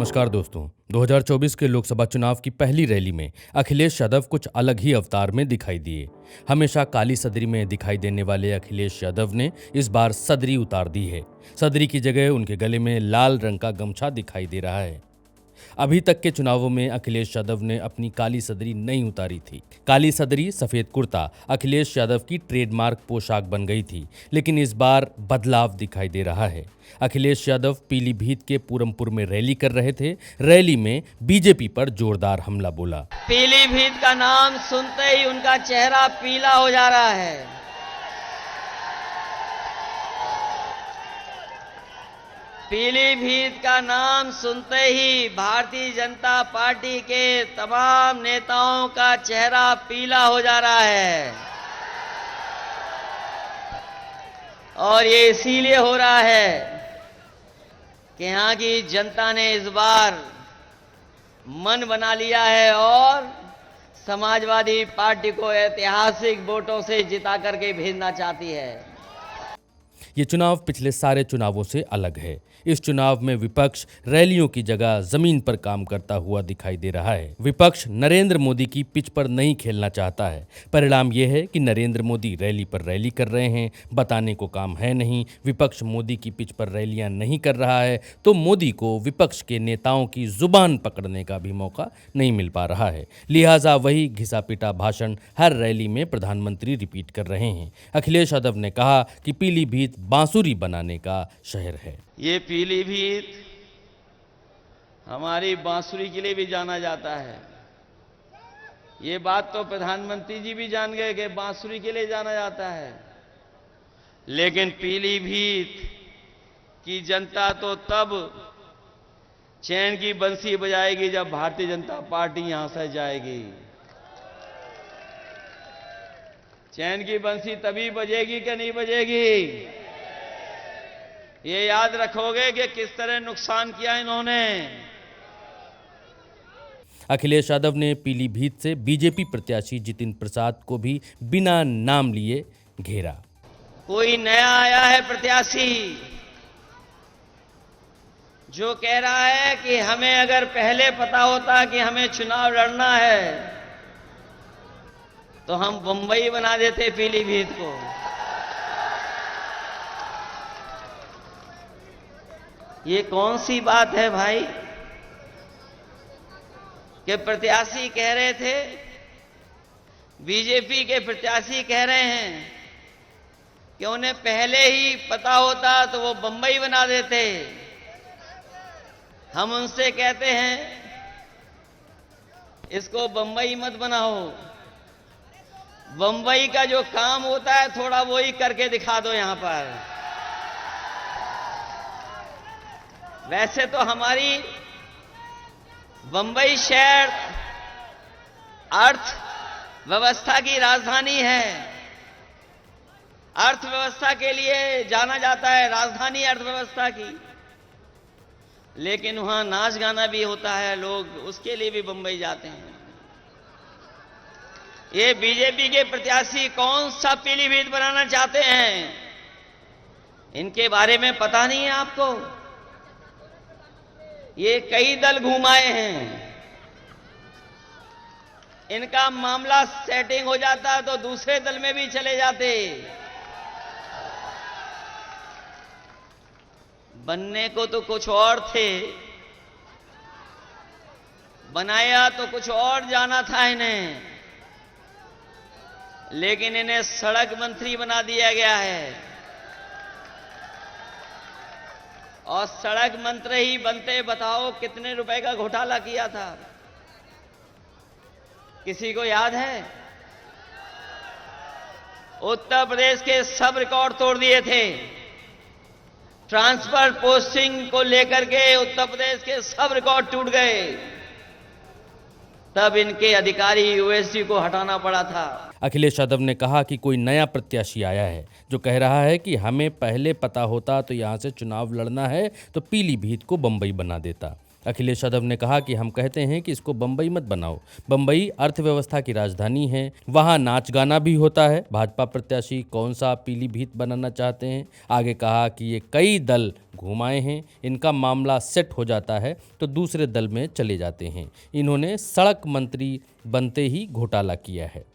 नमस्कार दोस्तों। 2024 के लोकसभा चुनाव की पहली रैली में अखिलेश यादव कुछ अलग ही अवतार में दिखाई दिए। हमेशा काली सदरी में दिखाई देने वाले अखिलेश यादव ने इस बार सदरी उतार दी है। सदरी की जगह उनके गले में लाल रंग का गमछा दिखाई दे रहा है। अभी तक के चुनावों में अखिलेश यादव ने अपनी काली सदरी नहीं उतारी थी। काली सदरी सफेद कुर्ता अखिलेश यादव की ट्रेडमार्क पोशाक बन गई थी, लेकिन इस बार बदलाव दिखाई दे रहा है। अखिलेश यादव पीलीभीत के पूरमपुर में रैली कर रहे थे। रैली में बीजेपी पर जोरदार हमला बोला। पीलीभीत का नाम सुनते ही उनका चेहरा पीला हो जा रहा है। पीलीभीत का नाम सुनते ही भारतीय जनता पार्टी के तमाम नेताओं का चेहरा पीला हो जा रहा है। और ये इसीलिए हो रहा है कि यहाँ की जनता ने इस बार मन बना लिया है और समाजवादी पार्टी को ऐतिहासिक वोटों से जिता करके भेजना चाहती है। ये चुनाव पिछले सारे चुनावों से अलग है। इस चुनाव में विपक्ष रैलियों की जगह जमीन पर काम करता हुआ दिखाई दे रहा है। विपक्ष नरेंद्र मोदी की पिच पर नहीं खेलना चाहता है। परिणाम यह है कि नरेंद्र मोदी रैली पर रैली कर रहे हैं, बताने को काम है नहीं। विपक्ष मोदी की पिच पर रैलियां नहीं कर रहा है तो मोदी को विपक्ष के नेताओं की जुबान पकड़ने का भी मौका नहीं मिल पा रहा है। लिहाजा वही घिसा पिटा भाषण हर रैली में प्रधानमंत्री रिपीट कर रहे हैं। अखिलेश यादव ने कहा कि पीलीभीत बांसुरी बनाने का शहर है। ये पीलीभीत हमारी बांसुरी के लिए भी जाना जाता है। ये बात तो प्रधानमंत्री जी भी जान गए कि बांसुरी के लिए जाना जाता है, लेकिन पीलीभीत की जनता तो तब चैन की बंसी बजाएगी जब भारतीय जनता पार्टी यहां से जाएगी। चैन की बंसी तभी बजेगी कि नहीं बजेगी? ये याद रखोगे कि किस तरह नुकसान किया इन्होंने। अखिलेश यादव ने पीलीभीत से बीजेपी प्रत्याशी जितिन प्रसाद को भी बिना नाम लिए घेरा। कोई नया आया है प्रत्याशी जो कह रहा है कि हमें अगर पहले पता होता कि हमें चुनाव लड़ना है तो हम बंबई बना देते पीलीभीत को। ये कौन सी बात है भाई कि प्रत्याशी कह रहे थे, बीजेपी के प्रत्याशी कह रहे हैं कि उन्हें पहले ही पता होता तो वो बंबई बना देते। हम उनसे कहते हैं इसको बंबई मत बनाओ। बंबई का जो काम होता है थोड़ा वो ही करके दिखा दो यहां पर। वैसे तो हमारी बंबई शहर अर्थव्यवस्था की राजधानी है। अर्थव्यवस्था के लिए जाना जाता है, राजधानी अर्थव्यवस्था की। लेकिन वहां नाच गाना भी होता है, लोग उसके लिए भी बंबई जाते हैं। ये बीजेपी के प्रत्याशी कौन सा पीलीभीत बनाना चाहते हैं, इनके बारे में पता नहीं है आपको? ये कई दल घुमाए हैं। इनका मामला सेटिंग हो जाता तो दूसरे दल में भी चले जाते। बनने को तो कुछ और थे, बनाया तो कुछ और जाना था इन्हें, लेकिन इन्हें सड़क मंत्री बना दिया गया है। और सड़क मंत्री ही बनते बताओ कितने रुपए का घोटाला किया था, किसी को याद है? उत्तर प्रदेश के सब रिकॉर्ड तोड़ दिए थे। ट्रांसफर पोस्टिंग को लेकर के उत्तर प्रदेश के सब रिकॉर्ड टूट गए। तब इनके अधिकारी यूएससी को हटाना पड़ा था। अखिलेश यादव ने कहा कि कोई नया प्रत्याशी आया है जो कह रहा है कि हमें पहले पता होता तो यहां से चुनाव लड़ना है तो पीलीभीत को बंबई बना देता। अखिलेश यादव ने कहा कि हम कहते हैं कि इसको बंबई मत बनाओ। बंबई अर्थव्यवस्था की राजधानी है, वहां नाच गाना भी होता है। भाजपा प्रत्याशी कौन सा पीलीभीत बनाना चाहते हैं? आगे कहा कि ये कई दल घुमाए हैं, इनका मामला सेट हो जाता है तो दूसरे दल में चले जाते हैं। इन्होंने सड़क मंत्री बनते ही घोटाला किया है।